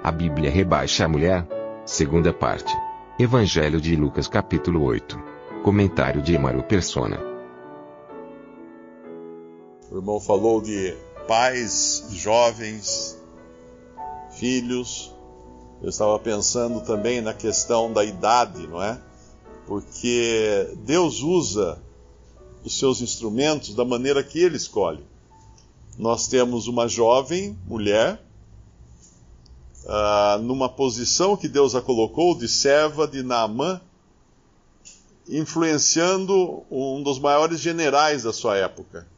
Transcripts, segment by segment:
A Bíblia rebaixa a mulher? Segunda parte. Evangelho de Lucas capítulo 8. Comentário de Emaro Persona. O irmão falou de pais, jovens, filhos. Eu estava pensando também na questão da idade, não é? Porque Deus usa os seus instrumentos da maneira que Ele escolhe. Nós temos uma jovem mulher, numa posição que Deus a colocou de serva de Naamã, influenciando um dos maiores generais da sua época,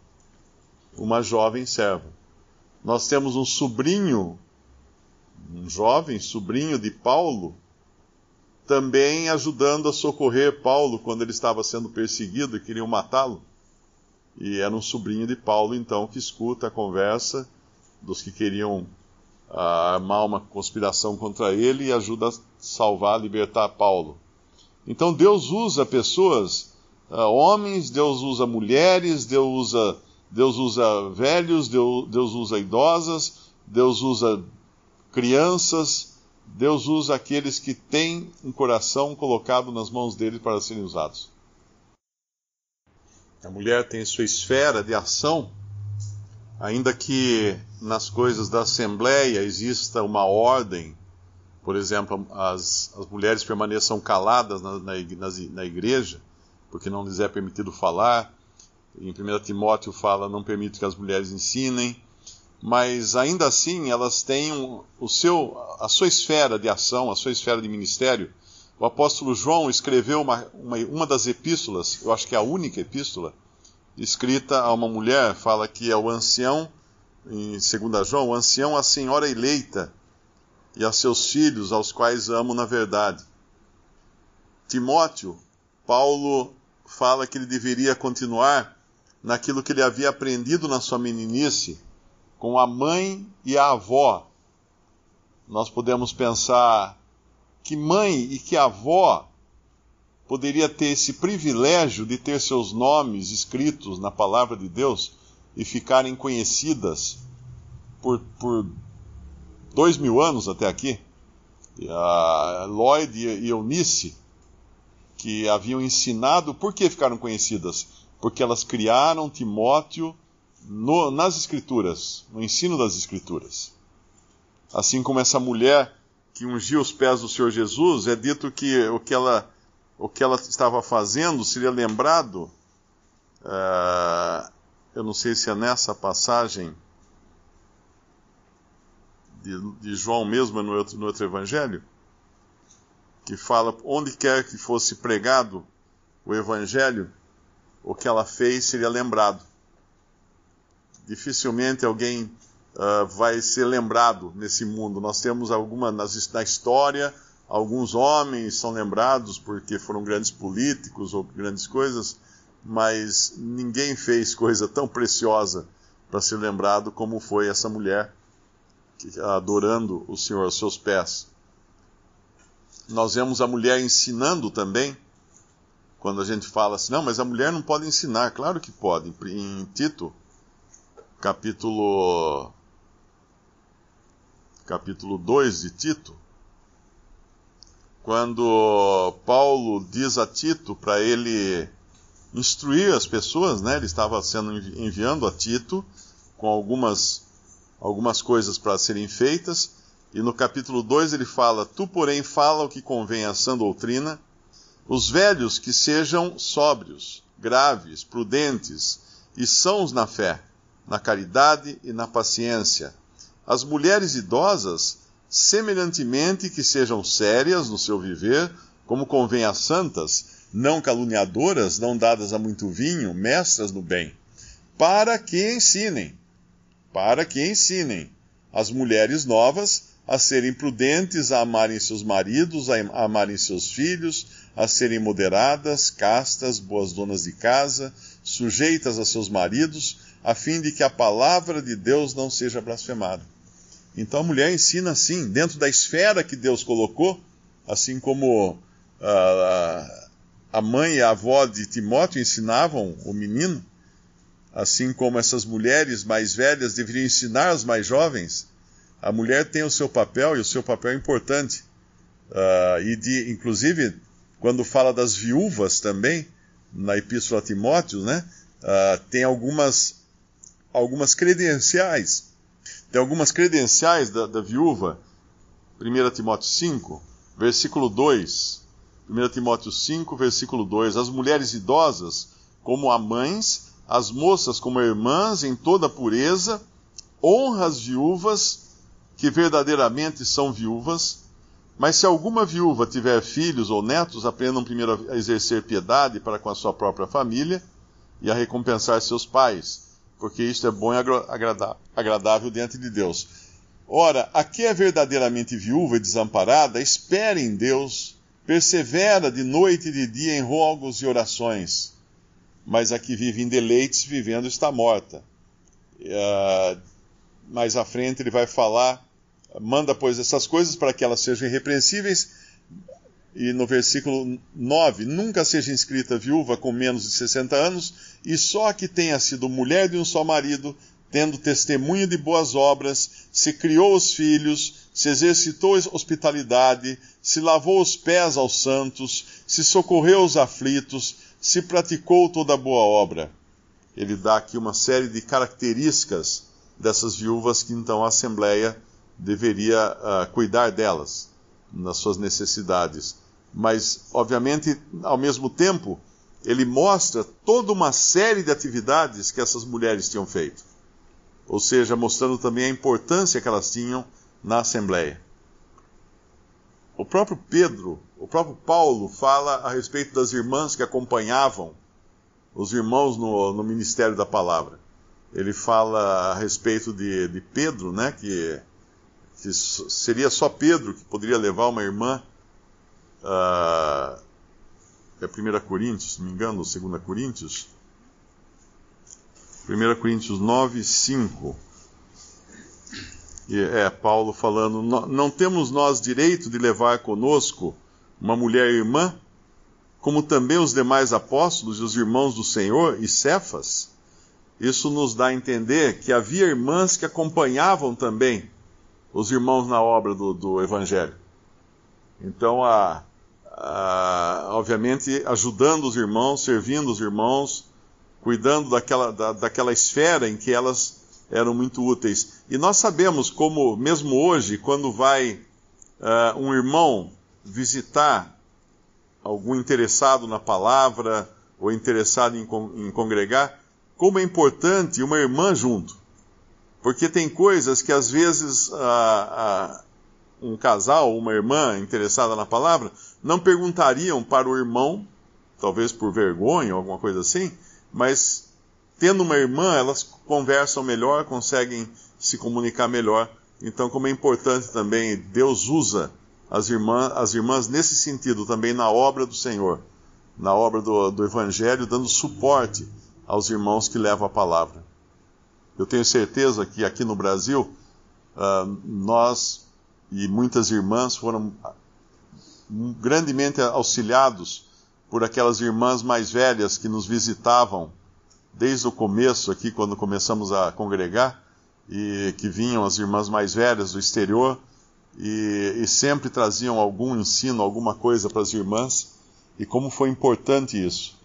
uma jovem serva. Nós temos um sobrinho, um jovem sobrinho de Paulo, também ajudando a socorrer Paulo quando ele estava sendo perseguido e queriam matá-lo. E era um sobrinho de Paulo, então, que escuta a conversa dos que queriam armar uma conspiração contra ele e ajuda a salvar, libertar Paulo. Então Deus usa pessoas, homens, Deus usa mulheres, Deus usa velhos, Deus usa idosas, Deus usa crianças, Deus usa aqueles que têm um coração colocado nas mãos dele para serem usados. A mulher tem sua esfera de ação, ainda que nas coisas da Assembleia exista uma ordem, por exemplo, as mulheres permaneçam caladas na igreja, porque não lhes é permitido falar. Em 1 Timóteo fala, não permite que as mulheres ensinem, mas ainda assim elas têm a sua esfera de ação, a sua esfera de ministério. O apóstolo João escreveu uma das epístolas, eu acho que é a única epístola, escrita a uma mulher, fala que é o ancião, em 2 João, o ancião, a senhora eleita, e a seus filhos, aos quais amo na verdade. Timóteo, Paulo fala que ele deveria continuar naquilo que ele havia aprendido na sua meninice, com a mãe e a avó. Nós podemos pensar, que mãe e que avó poderia ter esse privilégio de ter seus nomes escritos na palavra de Deus e ficarem conhecidas por 2000 anos até aqui? A Lloyd e Eunice, que haviam ensinado, por que ficaram conhecidas? Porque elas criaram Timóteo nas Escrituras, no ensino das Escrituras. Assim como essa mulher que ungiu os pés do Senhor Jesus, é dito que o que ela estava fazendo seria lembrado, eu não sei se é nessa passagem de João mesmo, no outro evangelho, que fala, onde quer que fosse pregado o evangelho, o que ela fez seria lembrado. Dificilmente alguém vai ser lembrado nesse mundo. Nós temos na história, alguns homens são lembrados porque foram grandes políticos ou grandes coisas, mas ninguém fez coisa tão preciosa para ser lembrado como foi essa mulher adorando o Senhor aos seus pés. Nós vemos a mulher ensinando também, quando a gente fala assim, não, mas a mulher não pode ensinar. Claro que pode. Em Tito, capítulo 2 de Tito, quando Paulo diz a Tito para ele instruir as pessoas, né? Ele estava enviando a Tito com algumas coisas para serem feitas, e no capítulo 2 ele fala, tu, porém, fala o que convém à sã doutrina, os velhos que sejam sóbrios, graves, prudentes e sãos na fé, na caridade e na paciência. As mulheres idosas, semelhantemente, que sejam sérias no seu viver, como convém às santas, não caluniadoras, não dadas a muito vinho, mestras no bem, para que ensinem as mulheres novas a serem prudentes, a amarem seus maridos, a amarem seus filhos, a serem moderadas, castas, boas donas de casa, sujeitas a seus maridos, a fim de que a palavra de Deus não seja blasfemada. Então a mulher ensina assim, dentro da esfera que Deus colocou, assim como a mãe e a avó de Timóteo ensinavam o menino, assim como essas mulheres mais velhas deveriam ensinar as mais jovens, A mulher tem o seu papel, e o seu papel é importante. Inclusive, quando fala das viúvas também, na Epístola a Timóteo, né, tem algumas credenciais. Tem algumas credenciais da viúva. 1 Timóteo 5, versículo 2. 1 Timóteo 5, versículo 2. As mulheres idosas, como a mães, as moças como irmãs, em toda pureza, honra as viúvas, que verdadeiramente são viúvas. Mas se alguma viúva tiver filhos ou netos, aprendam primeiro a exercer piedade para com a sua própria família e a recompensar seus pais, porque isto é bom e agradável diante de Deus. Ora, a que é verdadeiramente viúva e desamparada, espere em Deus, persevera de noite e de dia em rogos e orações. Mas a que vive em deleites, vivendo, está morta. Mais à frente ele vai falar, manda, pois, essas coisas para que elas sejam irrepreensíveis. E no versículo 9, nunca seja inscrita viúva com menos de 60 anos, e só a que tenha sido mulher de um só marido, tendo testemunho de boas obras, se criou os filhos, se exercitou hospitalidade, se lavou os pés aos santos, se socorreu os aflitos, se praticou toda boa obra. Ele dá aqui uma série de características dessas viúvas que então a Assembleia deveria cuidar delas, nas suas necessidades. Mas, obviamente, ao mesmo tempo, ele mostra toda uma série de atividades que essas mulheres tinham feito. Ou seja, mostrando também a importância que elas tinham na Assembleia. O próprio Paulo fala a respeito das irmãs que acompanhavam os irmãos no ministério da palavra. Ele fala a respeito de Pedro, né, que seria só Pedro que poderia levar uma irmã. É 1 Coríntios, se não me engano, ou 2 Coríntios. 1 Coríntios 9, 5. Paulo falando, não temos nós direito de levar conosco uma mulher irmã, como também os demais apóstolos e os irmãos do Senhor e Cefas? Isso nos dá a entender que havia irmãs que acompanhavam também os irmãos na obra do Evangelho. Então, obviamente, ajudando os irmãos, servindo os irmãos, cuidando daquela esfera em que elas eram muito úteis. E nós sabemos como, mesmo hoje, quando vai um irmão visitar algum interessado na palavra ou interessado em congregar, como é importante uma irmã junto. Porque tem coisas que às vezes um casal, uma irmã interessada na palavra, não perguntariam para o irmão, talvez por vergonha ou alguma coisa assim, mas tendo uma irmã, elas conversam melhor, conseguem se comunicar melhor. Então, como é importante também, Deus usa as irmãs nesse sentido também na obra do Senhor, na obra do Evangelho, dando suporte aos irmãos que levam a palavra. Eu tenho certeza que aqui no Brasil, nós e muitas irmãs foram grandemente auxiliados por aquelas irmãs mais velhas que nos visitavam desde o começo aqui, quando começamos a congregar, e que vinham as irmãs mais velhas do exterior, e sempre traziam algum ensino, alguma coisa para as irmãs, e como foi importante isso.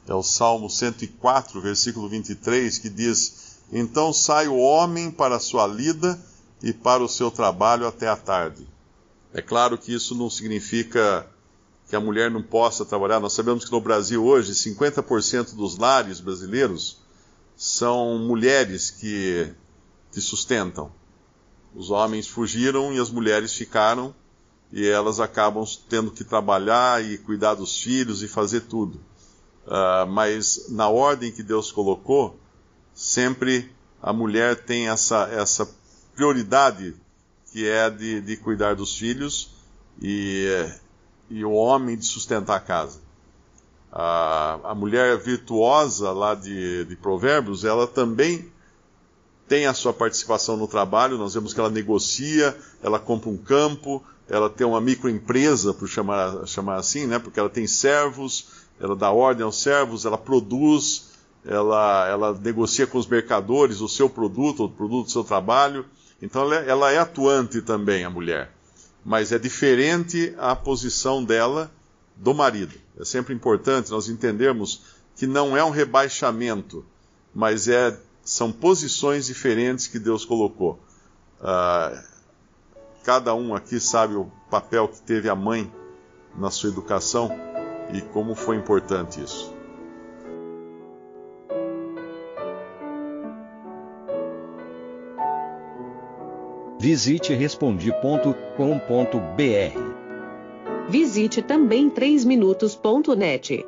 É o Salmo 104, versículo 23, que diz: então sai o homem para a sua lida e para o seu trabalho até a tarde. É claro que isso não significa que a mulher não possa trabalhar. Nós sabemos que no Brasil hoje, 50% dos lares brasileiros são mulheres que sustentam. Os homens fugiram e as mulheres ficaram, e elas acabam tendo que trabalhar e cuidar dos filhos e fazer tudo. Mas na ordem que Deus colocou, sempre a mulher tem essa prioridade, que é de cuidar dos filhos, e o homem de sustentar a casa. A mulher virtuosa lá de Provérbios, ela também tem a sua participação no trabalho. Nós vemos que ela negocia, ela compra um campo, ela tem uma microempresa, por chamar assim, né? Porque ela tem servos, ela dá ordem aos servos, ela produz, ela negocia com os mercadores o seu produto, o produto do seu trabalho, Então ela é atuante também, a mulher. Mas é diferente a posição dela do marido. É sempre importante nós entendermos que não é um rebaixamento, mas são posições diferentes que Deus colocou. Cada um aqui sabe o papel que teve a mãe na sua educação e como foi importante isso. Visite Respondi.com.br. Visite também 3minutos.net.